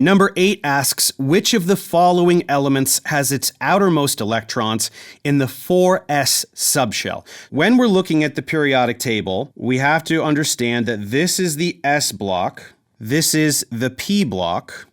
Number 8 asks, which of the following elements has its outermost electrons in the 4s subshell? When we're looking at the periodic table, we have to understand that this is the s block, this is the p block,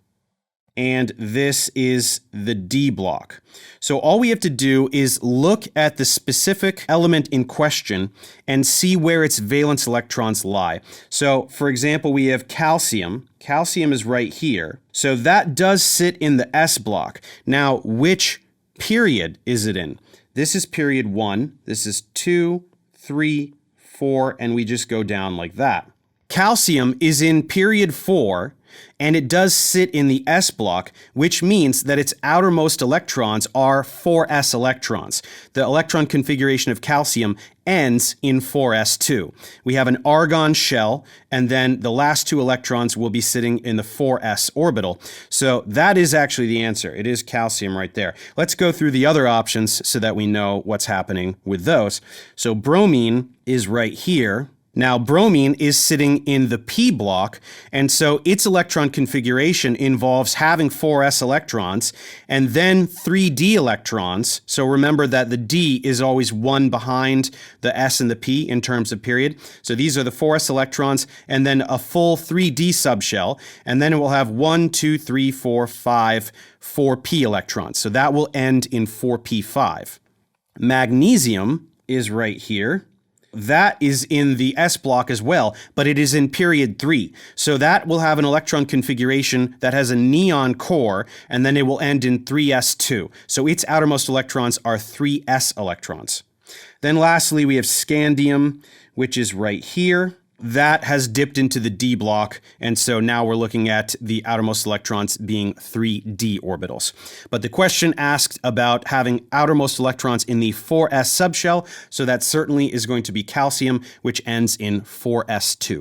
and this is the D block. So all we have to do is look at the specific element in question and see where its valence electrons lie. So for example, we have calcium. Calcium is right here. So that does sit in the S block. Now, which period is it in? This is period 1. This is 2, 3, 4, and we just go down like that. Calcium is in period 4, and it does sit in the S block, which means that its outermost electrons are 4s electrons. The electron configuration of calcium ends in 4s2. We have an argon shell, and then the last 2 electrons will be sitting in the 4s orbital. So that is actually the answer. It is calcium right there. Let's go through the other options so that we know what's happening with those. So bromine is right here. Now, bromine is sitting in the p block, and so its electron configuration involves having 4s electrons and then 3d electrons. So remember that the d is always one behind the s and the p in terms of period. So these are the 4s electrons and then a full 3d subshell, and then it will have 1, 2, 3, 4, 5, 4p electrons. So that will end in 4p5. Magnesium is right here. That is in the S block as well, but it is in period 3. So that will have an electron configuration that has a neon core, and then it will end in 3s2. So its outermost electrons are 3s electrons. Then lastly, we have scandium, which is right here. That has dipped into the D block, and so now we're looking at the outermost electrons being 3d orbitals. But the question asked about having outermost electrons in the 4s subshell, so that certainly is going to be calcium, which ends in 4s2.